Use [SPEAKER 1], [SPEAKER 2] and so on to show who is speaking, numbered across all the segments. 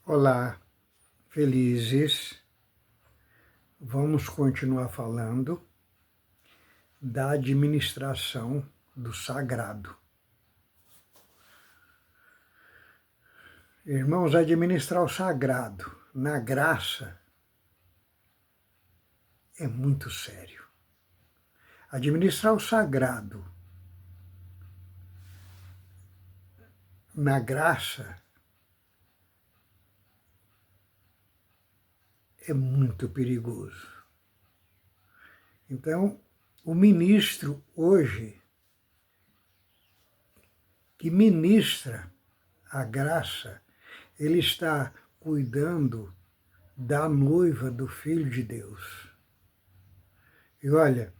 [SPEAKER 1] Olá, felizes. Vamos continuar falando da administração do sagrado. Irmãos, administrar o sagrado na graça é muito sério. Administrar o sagrado na graça é muito perigoso. Então, o ministro hoje, que ministra a graça, ele está cuidando da noiva do Filho de Deus. E olha,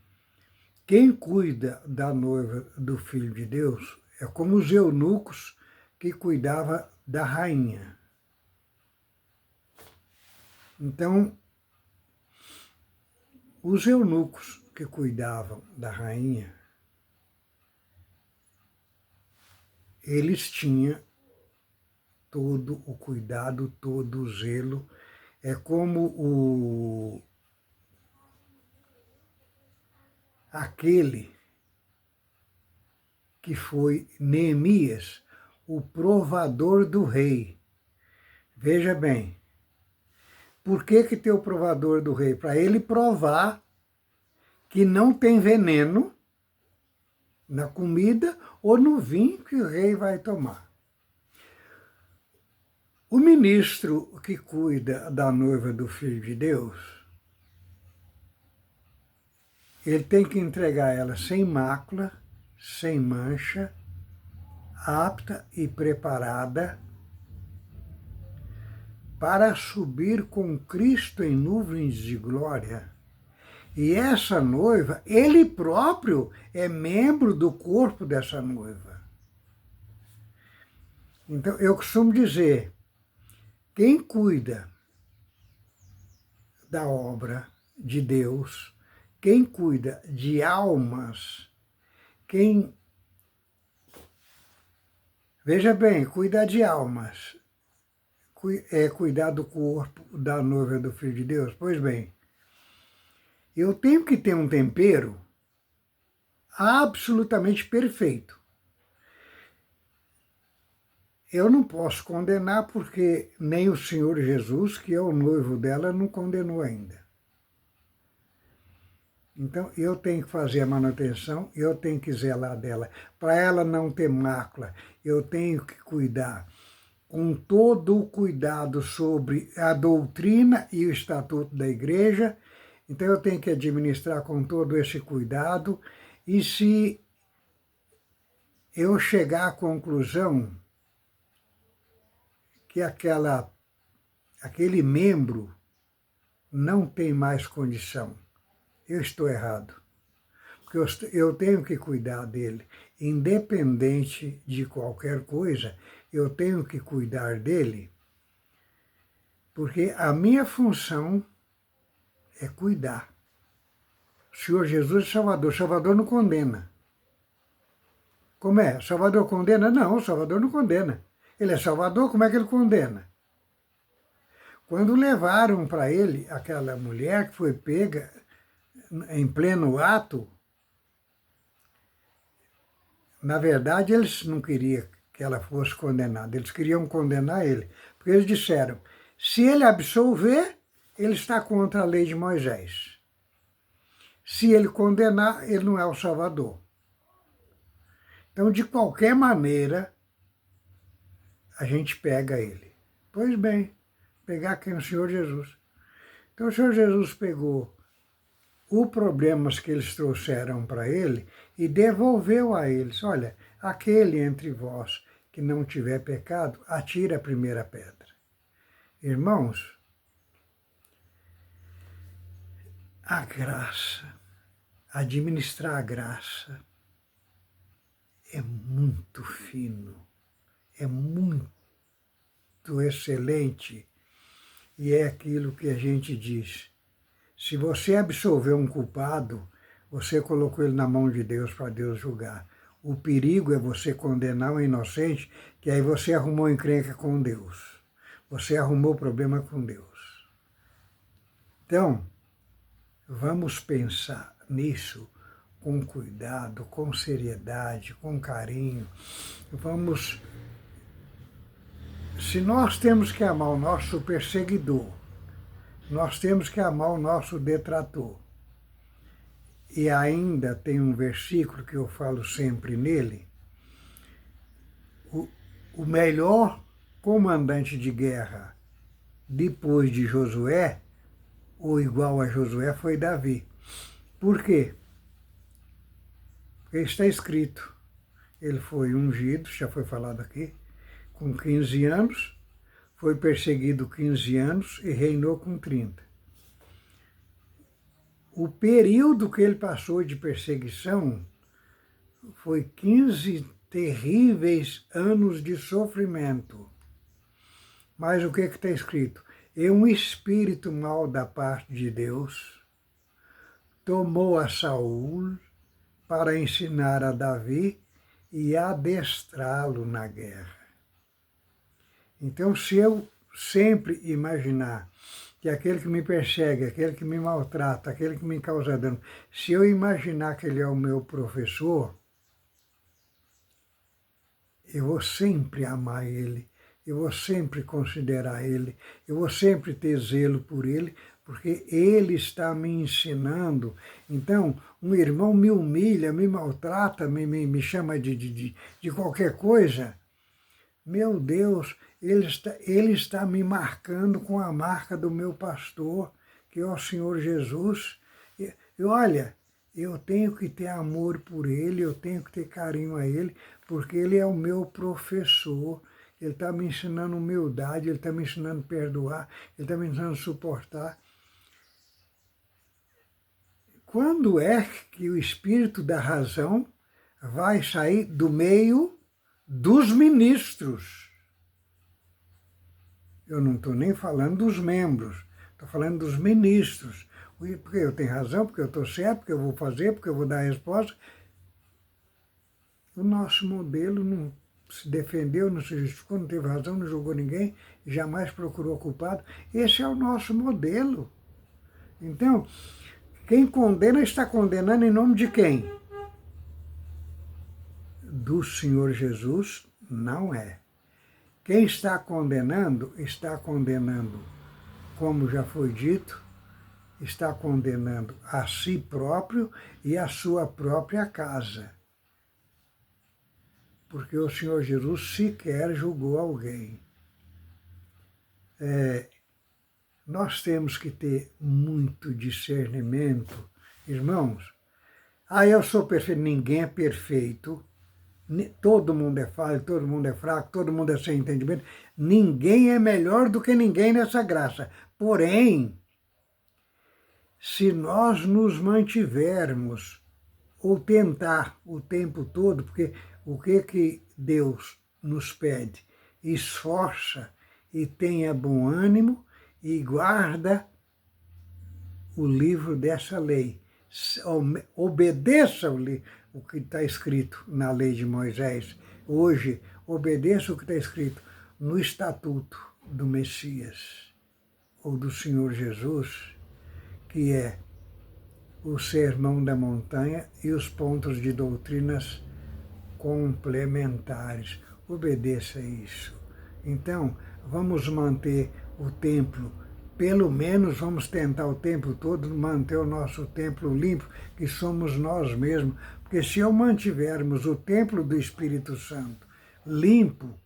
[SPEAKER 1] quem cuida da noiva do Filho de Deus é como os eunucos que cuidavam da rainha. Então, os eunucos que cuidavam da rainha, eles tinham todo o cuidado, todo o zelo. É como aquele que foi Neemias, o provador do rei. Veja bem, por que tem o provador do rei? Para ele provar que não tem veneno na comida ou no vinho que o rei vai tomar. O ministro que cuida da noiva do Filho de Deus, ele tem que entregar ela sem mácula, sem mancha, apta e preparada para subir com Cristo em nuvens de glória. E essa noiva, ele próprio é membro do corpo dessa noiva. Então, eu costumo dizer, quem cuida da obra de Deus, quem cuida de almas, veja bem, cuidar de almas é cuidar do corpo da noiva do Filho de Deus. Pois bem, eu tenho que ter um tempero absolutamente perfeito. Eu não posso condenar porque nem o Senhor Jesus, que é o noivo dela, não condenou ainda. Então, eu tenho que fazer a manutenção, eu tenho que zelar dela. Para ela não ter mácula, eu tenho que cuidar com todo o cuidado sobre a doutrina e o estatuto da igreja. Então, eu tenho que administrar com todo esse cuidado. E se eu chegar à conclusão que aquele membro não tem mais condição, eu estou errado. Porque eu tenho que cuidar dele, independente de qualquer coisa, eu tenho que cuidar dele, porque a minha função é cuidar. O Senhor Jesus é Salvador. Salvador não condena. Como é? Salvador condena? Não, Salvador não condena. Ele é Salvador, como é que ele condena? Quando levaram para ele aquela mulher que foi pega em pleno ato, na verdade eles não queriam que ela fosse condenada, eles queriam condenar ele, porque eles disseram, se ele absolver, ele está contra a lei de Moisés. Se ele condenar, ele não é o Salvador. Então, de qualquer maneira, a gente pega ele. Pois bem, pegar quem? O Senhor Jesus. Então, o Senhor Jesus pegou os problemas que eles trouxeram para ele e devolveu a eles. Olha, aquele entre vós que não tiver pecado, atire a primeira pedra. Irmãos, a graça, administrar a graça é muito fino, é muito excelente e é aquilo que a gente diz. Se você absolver um culpado, você colocou ele na mão de Deus para Deus julgar. O perigo é você condenar um inocente, que aí você arrumou encrenca com Deus. Você arrumou problema com Deus. Então, vamos pensar nisso com cuidado, com seriedade, com carinho. Se nós temos que amar o nosso perseguidor, nós temos que amar o nosso detrator. E ainda tem um versículo que eu falo sempre nele, o melhor comandante de guerra depois de Josué, ou igual a Josué, foi Davi. Por quê? Porque está escrito, ele foi ungido, já foi falado aqui, com 15 anos, foi perseguido 15 anos e reinou com 30. O período que ele passou de perseguição foi 15 terríveis anos de sofrimento. Mas o que está escrito? E um espírito mau da parte de Deus tomou a Saul para ensinar a Davi e adestrá-lo na guerra. Então, se eu sempre imaginar que aquele que me persegue, aquele que me maltrata, aquele que me causa dano, se eu imaginar que ele é o meu professor, eu vou sempre amar ele, eu vou sempre considerar ele, eu vou sempre ter zelo por ele, porque ele está me ensinando. Então, um irmão me humilha, me maltrata, me chama de qualquer coisa, meu Deus, ele está me marcando com a marca do meu pastor, que é o Senhor Jesus. E olha, eu tenho que ter amor por ele, eu tenho que ter carinho a ele, porque ele é o meu professor. Ele está me ensinando humildade, ele está me ensinando a perdoar, ele está me ensinando a suportar. Quando é que o espírito da razão vai sair do meio dos ministros? Eu não estou nem falando dos membros, estou falando dos ministros. Porque eu tenho razão, porque eu estou certo, porque eu vou fazer, porque eu vou dar a resposta. O nosso modelo não se defendeu, não se justificou, não teve razão, não julgou ninguém, jamais procurou culpado. Esse é o nosso modelo. Então, quem condena está condenando em nome de quem? Do Senhor Jesus? Não é. Quem está condenando, como já foi dito, está condenando a si próprio e a sua própria casa. Porque o Senhor Jesus sequer julgou alguém. Nós temos que ter muito discernimento. Irmãos, eu sou perfeito. Ninguém é perfeito. Todo mundo é falho, todo mundo é fraco, todo mundo é sem entendimento. Ninguém é melhor do que ninguém nessa graça. Porém, se nós nos mantivermos, ou tentar o tempo todo, porque o que Deus nos pede? Esforça e tenha bom ânimo e guarda o livro dessa lei. Obedeça o que está escrito na lei de Moisés. Hoje, obedeça o que está escrito no estatuto do Messias, ou do Senhor Jesus, que é o Sermão da Montanha e os pontos de doutrinas complementares. Obedeça isso. Então, vamos manter o templo, pelo menos vamos tentar o tempo todo manter o nosso templo limpo, que somos nós mesmos. Porque se eu mantivermos o templo do Espírito Santo limpo,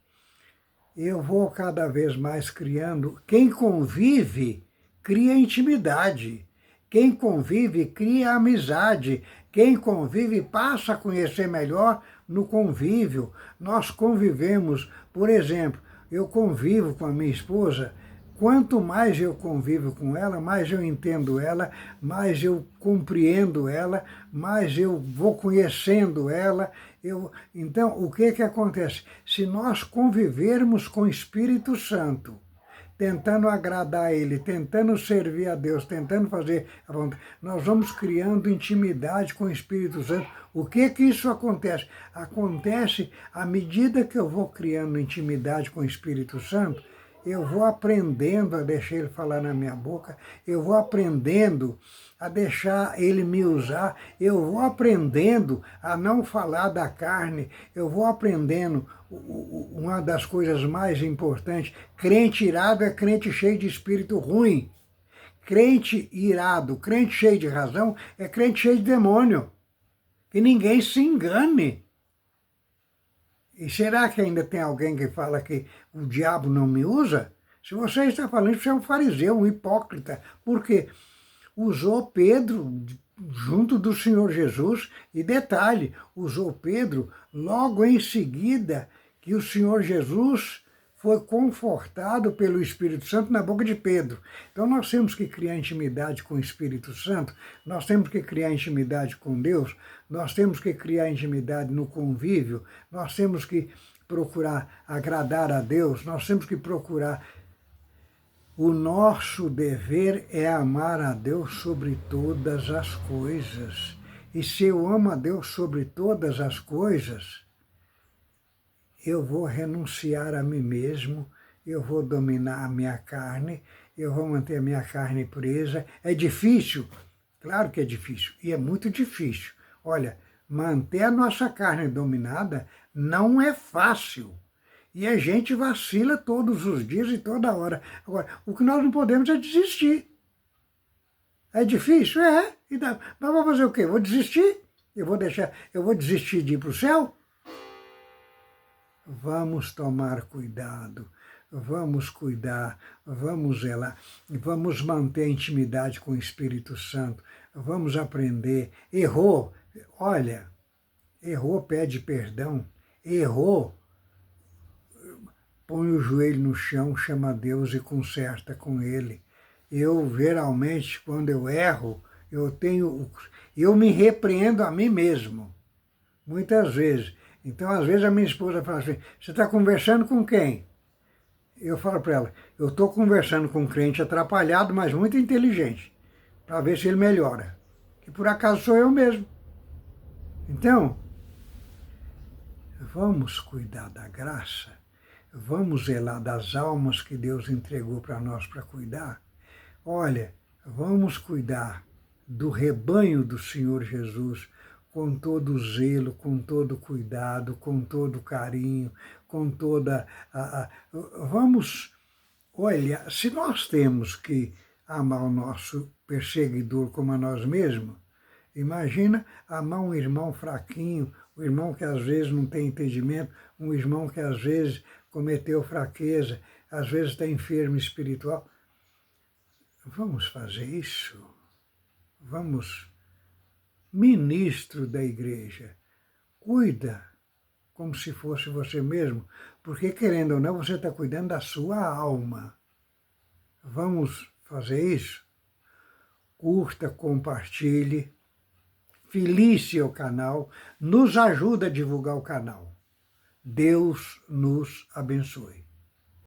[SPEAKER 1] eu vou cada vez mais criando. Quem convive, cria intimidade. Quem convive, cria amizade. Quem convive, passa a conhecer melhor no convívio. Nós convivemos, por exemplo, eu convivo com a minha esposa. Quanto mais eu convivo com ela, mais eu entendo ela, mais eu compreendo ela, mais eu vou conhecendo ela. Então, o que acontece? Se nós convivermos com o Espírito Santo, tentando agradar Ele, tentando servir a Deus, tentando fazer a vontade, nós vamos criando intimidade com o Espírito Santo. O que isso acontece? Acontece à medida que eu vou criando intimidade com o Espírito Santo, eu vou aprendendo a deixar ele falar na minha boca, eu vou aprendendo a deixar ele me usar, eu vou aprendendo a não falar da carne, eu vou aprendendo uma das coisas mais importantes, crente irado é crente cheio de espírito ruim. Crente irado, crente cheio de razão, é crente cheio de demônio. Que ninguém se engane. E será que ainda tem alguém que fala que o diabo não me usa? Se você está falando, você é um fariseu, um hipócrita. Porque usou Pedro junto do Senhor Jesus. E detalhe, usou Pedro logo em seguida que o Senhor Jesus foi confortado pelo Espírito Santo na boca de Pedro. Então nós temos que criar intimidade com o Espírito Santo, nós temos que criar intimidade com Deus, nós temos que criar intimidade no convívio, nós temos que procurar agradar a Deus, nós temos que procurar. O nosso dever é amar a Deus sobre todas as coisas. E se eu amo a Deus sobre todas as coisas, eu vou renunciar a mim mesmo, eu vou dominar a minha carne, eu vou manter a minha carne presa. É difícil? Claro que é difícil, e é muito difícil. Olha, manter a nossa carne dominada não é fácil. E a gente vacila todos os dias e toda hora. Agora, o que nós não podemos é desistir. É difícil? É. Mas vou fazer o quê? Vou desistir? Eu vou desistir de ir para o céu? Vamos tomar cuidado, vamos cuidar, vamos zelar, vamos manter a intimidade com o Espírito Santo, vamos aprender. Errou, olha, errou, pede perdão, errou, põe o joelho no chão, chama Deus e conserta com Ele. Eu, geralmente, quando eu erro, eu me repreendo a mim mesmo, muitas vezes. Então, às vezes, a minha esposa fala assim, você está conversando com quem? Eu falo para ela, eu estou conversando com um crente atrapalhado, mas muito inteligente, para ver se ele melhora. Que por acaso sou eu mesmo. Então, vamos cuidar da graça, vamos zelar das almas que Deus entregou para nós para cuidar. Olha, vamos cuidar do rebanho do Senhor Jesus, com todo zelo, com todo cuidado, com todo carinho, com toda Vamos, olha, se nós temos que amar o nosso perseguidor como a nós mesmos, imagina amar um irmão fraquinho, um irmão que às vezes não tem entendimento, um irmão que às vezes cometeu fraqueza, às vezes está enfermo espiritual. Vamos fazer isso? Vamos... Ministro da igreja, cuida como se fosse você mesmo, porque querendo ou não, você está cuidando da sua alma. Vamos fazer isso? Curta, compartilhe, felice o canal, nos ajuda a divulgar o canal. Deus nos abençoe.